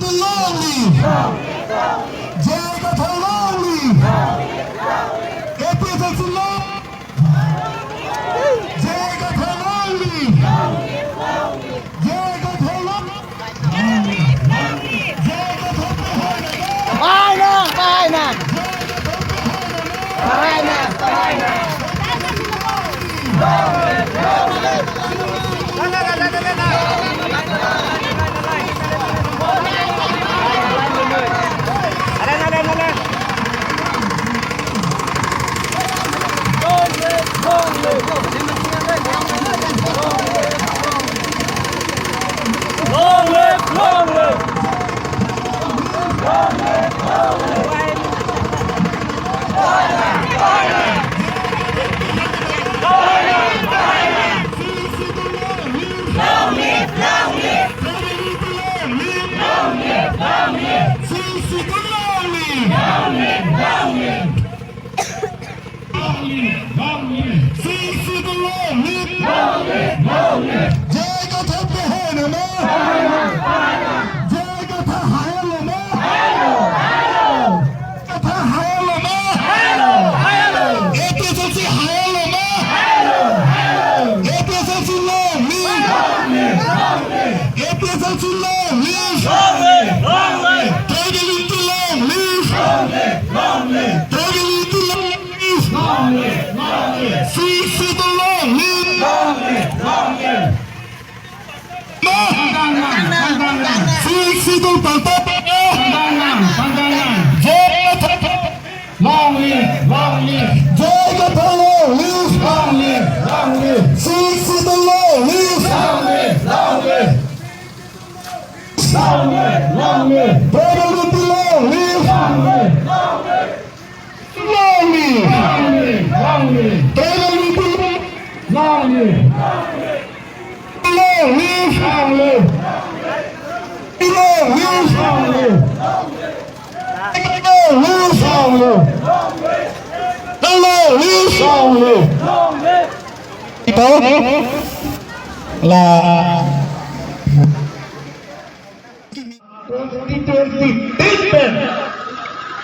the lonely. Jacob the lonely. APSLC lonely. Jacob the lonely. Jacob the lonely.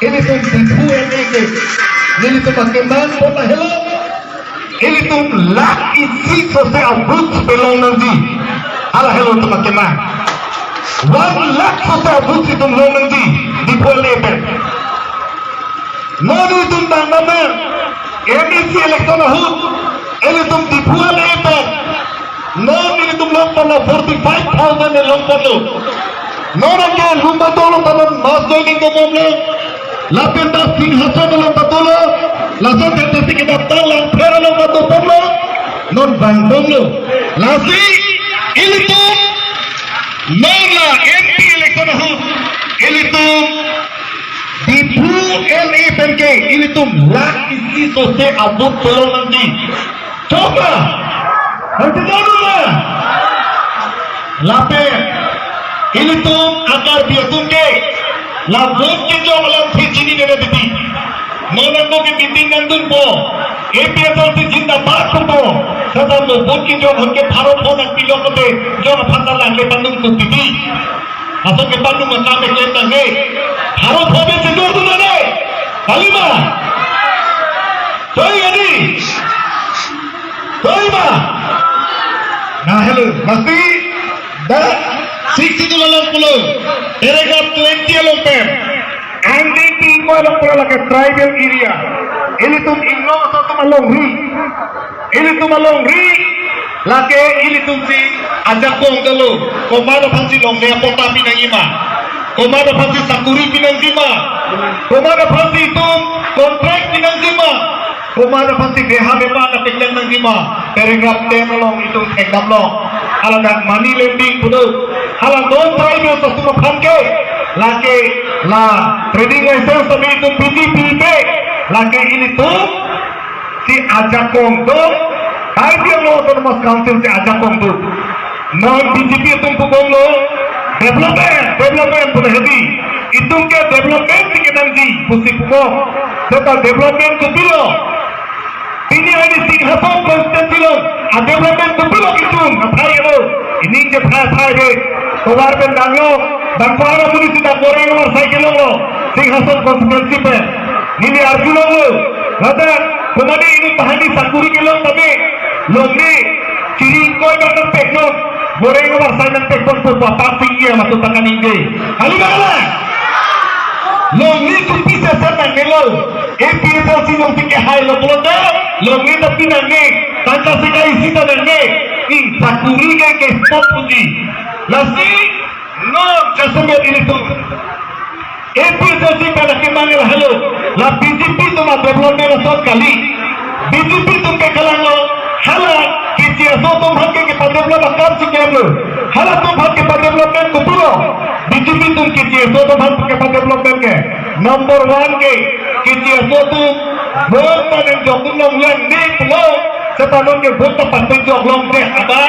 Ini tuh dibuat ini tuh bagaimana kota hello ini tuh laki si sosial boots belong nanti ala hello tuh bagaimana 1 lakh sosial boots itu belong nanti dibuat lebar nonu itu nama emisi elektoral hut ini tuh dibuat lebar non ini tuh belum pernah 45,000 belum pernah non ke lumba tolong tanam mas jogging ke mobil lapenda singhasa dalam patulo langsung tentasi kita talang pera dalam patu pomlo non bandung lo lasi ini tuh nona MP elektoral ini tuh dibu LFNK ini tuh laki si sosial abut belum nanti coba nanti dulu lah lape ini tuh akar biasungke labut ke jauh dalam sini dari tadi, mana mau ke meeting nandun po, APSLC जिंदाबाद po, sedang labut ke jauh ke Bharat po nak pilih kote, jauh pasal lah ke Bandung tu tadi, asal ke Bandung macam ke lepas ni, Bharat po be sejauh tu mana, kalima, joy ani, joy ma, nah hello, masih dah. 60 pulau, paragraph 20 alomper, NDP malam pulau lagi tribal area. Ini tuh ingno atau malongri, ini tuh malongri, lagi ini tuh si ajak kong dulu, komada pasti longre apa pinangima, komada pasti sakuri pinangima, komada pasti itu kontrak pinangima, komada pasti deha bepa na pinangima, paragraph 10 along itu ekdam long, alaga money lending pulau. Halang non tribal to semua panke lagi lah trading license tapi itu PTP lagi ini tuh si ajakong tuh idea lo autonomous council si ajakong tuh non PTP itu pukul lo development punya hati itu ke development di nanti pusing pukul serta development tuh bilo ini ada Singapore constant bilo ada development tuh bilo gitu ngapain lo ini ke phai deh Kawan banglo, bangkuara municipal goreng nomor cycle lo Singhasan konstituensi pe nili Arjuna lo lada kemana ini tahani sakuri kilo tapi lomni ciri koi bakal pekno goreng nomor cycle pekno tu bapak tinggi masuk tangan ini kali mana lomni kupi sesat nangelo APSL sinong tinggi high lo pulota lomni tapi nange tangka sekai sita nange in sakuri ke spot puji lasi no jasumber ini tu APSL pada kemana halo la BJP tu mah development asal kali BJP tu ke kalango hala KCSO tu bhag ke pada development काम सीखे हम hala tu bhag ke pada development को पूरा BJP tu KCSO tu bhag ke pada development के number 1 के KCSO tu vote pada jokun long yang ni lo sepanon ke vote pada jok long deh ada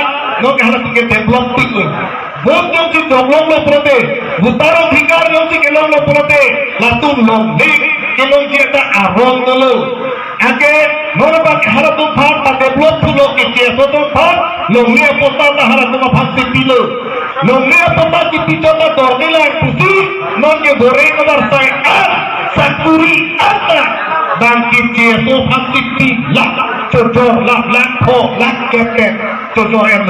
no ke hala tu ke development tu vote jok si jok long lo prote butaro अधिकार jok si ke long lo prote latung long deh ke long si ada arong dulu आगे नोन बात हरा तुम भाग ता डेवलप तुलो के केसो तुम भाग लोंगे पोता ता हरा तुम भाग से पीलो लोंगे पोता की पीछे ता दौड़ने लायक पुसी नोन के बोरे कदर साइ sakuri आता dan की केसो भाग से पी ला चोचो ला ला खो ला के चोचो एल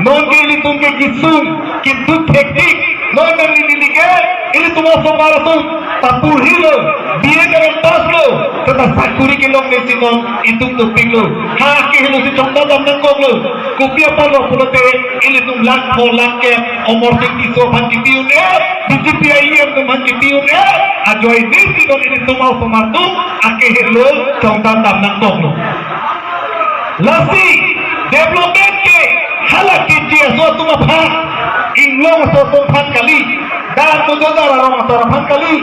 नोन के लिए तुम के किसुम कि तू टेक्निक नोन ने ली के ini semua saudara tu tapul hilo dia dengan tas lo tetapi sakuri ke long nesi non itu tu pinglo ha ke hilo si chonda dam nang kong lo kopi apa lo pulote ini tu lak ho lak ke omor sing iso bhan kitiun BJP IM tu bhan kitiun ajoy nesi non ini semua pematu ake hilo chonda dam nang kong lo lasi development ke halak ke dia so tu mah inglong so tu bhan kali dan mudodar orang sorafan kali,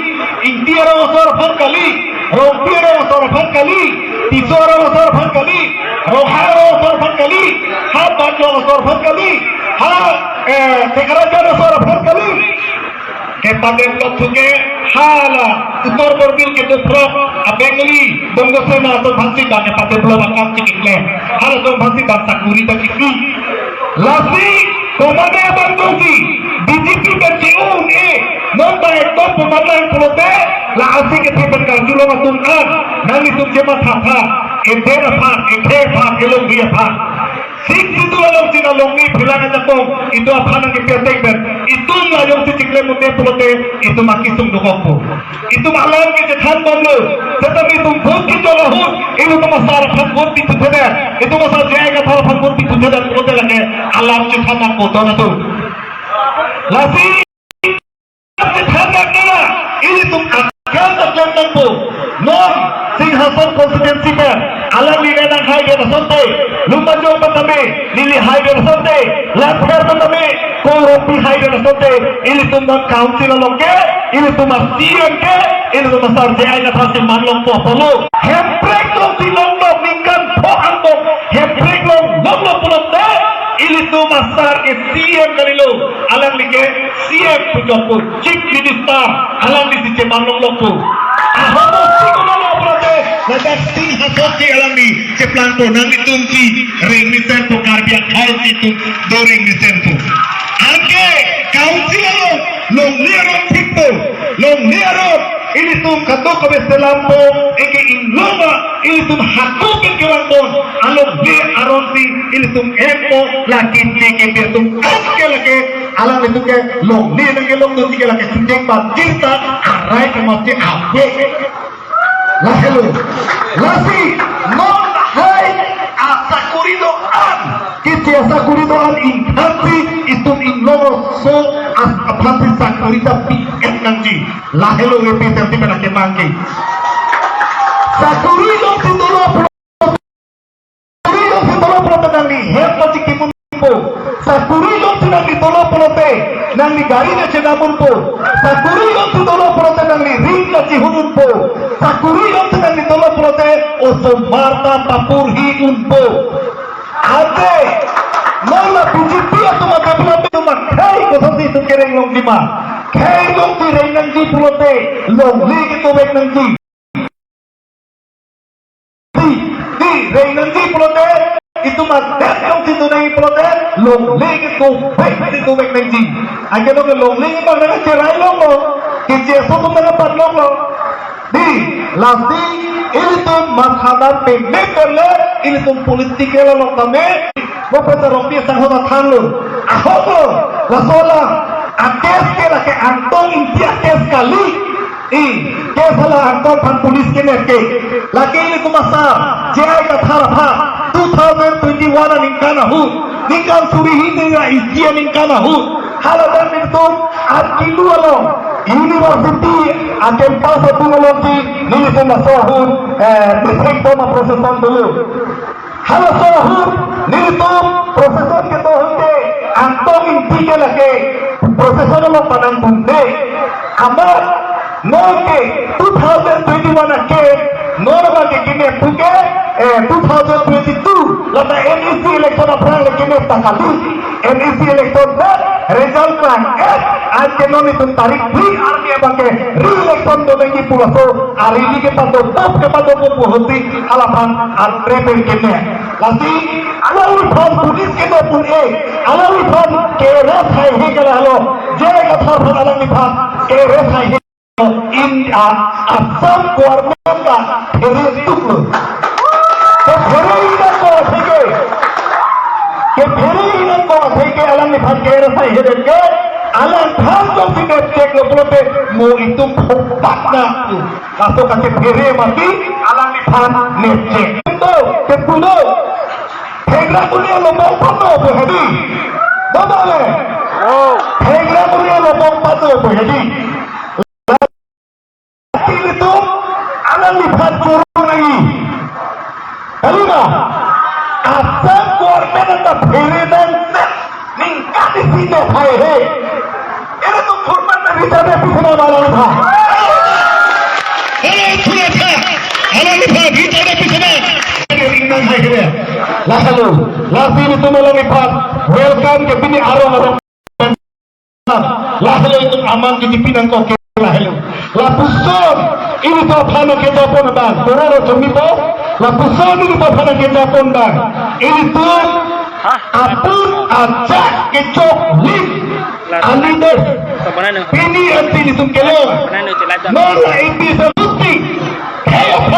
inti orang sorafan kali, rompi orang sorafan kali, tisu orang sorafan kali, roha orang sorafan kali, hat baju orang sorafan kali, sekaraja orang sorafan kali. Kepada blok sungai, hala utor berbil ke depan, abengli, donggo sena atau bangsi dan kepada blok akam cikikle, hala tu bangsi dan sakuri tak cikik. Lasi, komanda bangsi. BJP dan CUN non baik top pemadalan pulote la asing ke tipen kaljulo matungan nang itu jema thapa endera pha ekhe pha kelong dia pha sik situ along sina longi philana japong itu apana ke petek ber itu ngajong si cikle mute pulote itu makisum dokoppo itu malam ke jethan bomlo tetapi tum bhot ki jolahun itu masar phan bhot ki thede itu masar jayega thar phan bhot ki thede pulote lage alam chithana ko donatu lasi ini tuh akan terjadi bu non Singhasan konstituensi per alam di dalam highway tersebut lumajang pertama lili highway tersebut lapar pertama korupi highway tersebut ini tuh council longke ini tuh masih ke ini tuh masar jaya kata si manlong popolo hemprek long si longlong mingkan po angkong hemprek long pulau deh ini tuh masar ke CM kali lo alam like CM pujoku chief minister alam di sini manlong loko ahomo sikono lo prote nada Singhasan ke alam di ceplanto nang ditungki ring misen to karbia khai itu do ring misen to angke council lo liaro tipo lo liaro ini tuh kado ke selampo eke inloma ini tuh hakku ke kelambon alok de aronsi ini tuh eko laki ke dia tuh kaske lagi alam itu ke long ni nang long tuh ke lagi sindeng bat cinta arai ke mesti abe lah hello lasi non hai asakurido an kiti asakurido an intansi itu inlomo so apati sakurita PM nanti lah hello episode pada kemangke sakurido titolo nang ni hepa cikimun po sakurido tinang ditolo polote nang ni gari na cinamun po sakurido titolo polote nang ni ring na cihunun po sakurido tinang ditolo polote o somarta tapurhi un po ate nola BJP atau makapulate tu makai ko sa situ kereng long lima kay long ti ring nang di polote long li itu bek nang di ring nang di polote itu madat yung sinunay protes long leg ko wait itu wek nang ji ang gano long leg pag nang chiray long mo suku mendapat lokal di lasti ini tuh masalah pemekele ini tuh politiknya lo kami Bapak Rompi sangat tanglu ahogo lasola akes ke laki antong intia kes kali salah antong pan pulis kene ke laki ini tuh masa jaya katharapha 2021 ningkan surihi dengan istian ningkan haladan itu arkilu along University akan pasal teknologi ini semua sohun district sama prosesan dulu halo sohun ini tuh prosesan kita hunde antong intinya lagi prosesan lo padang bunde amat noke 2021 ke norma ke kini puke 2022 lata NEC election apprang kini takali NEC election result plan आज के नोनी तुम तारीख भी आर्मी बाके री-इलेक्शन दोनेंगी पुलासो आरिली के पादो तब के पादो को पहुंची अलाफान आत्रेपेल के ने लासी अलावी फान पुलिस के दो पुने अलावी फान के रेस है ही के रहलो जय कथा फान अलावी फान के रेस है ही इन असम गवर्नमेंट का फेरे टुकड़ो तो फेरे इधर को ठीक है कि फेरे इधर को ठीक है अलावी फान के रेस है ही देंगे alam tanggung si cek lo pelote mau itu kompakna langsung kasih kiri mati alam dipan necek itu kepulo hegra dunia lo mau pato tu hedi betul le hegra dunia lo mau pato tu hedi lagi itu alam dipan curang lagi kelima asal korban atau kiri dan ningkat di sini hai ini tuh korban dari sana pisah malam था थोड़ा था हमारे पास भीतर में पिछले इंसान है क्या लाखों लाखों में तुम लोग निपात वेलकम के बिना आरोह लाखों itu aman di pinang kau kelah hello lapuson ini tuh apa ke dapur bang kororo cumi tuh lapuson ini tuh apa ke dapur bang ini tuh apun ajak kecok lip alides ini anti di sungkelo nola ini sebuti kayak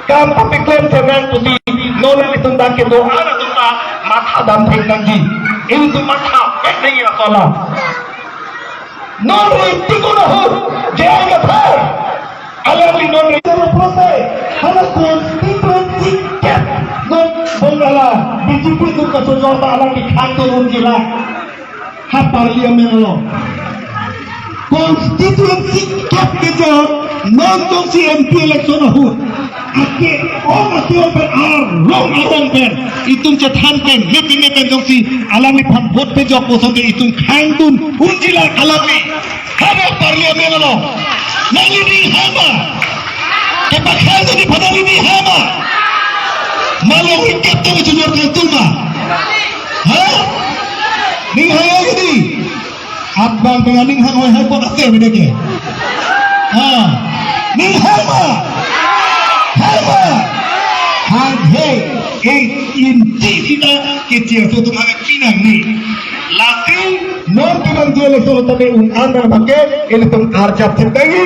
kamu pikir jangan putih nola itu dah ke doa itu tak mata dan penanggi ini tuh mata penanggi rasalah nola itu konohur jangan ter alam ini nola itu proses harus konstitusi cat non bongala BJP itu kesulitan alam di kantor gila ha parliament lo constituency cap kejo non tongsi MP election ho ake ber long pen itung cethan pen meeting pen tongsi alami phan vote pe jo posonde itung khangdun unjila alami ha parliament lo nali ni hama ke pakhal di padali ni hama malo wicket to jujur kaltuma ha ning hai gini abang penganing hang hoi hai pot ate bede ke ha ning hama hang he inti ina kecil tu tumang pinang ni latiu non pinang dia le solo tabe andar bake ele tum arjap tendangi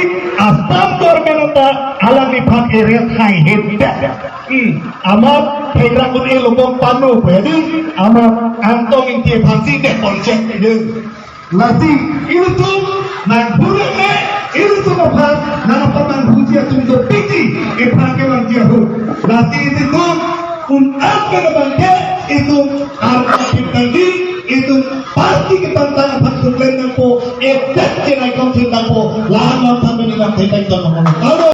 asam dormenata alami phak area khai hette amat hegra kun e lobong panu jadi amat antong inti phasi de project de lati itu nang burune itu phak nang pamang hujia tum do piti e phake lang dia ho lati itu apa bangke itu arpa tadi itu pasti kita tanya faktor lain po edak jenai kau tentang po lama sampai dengan tentang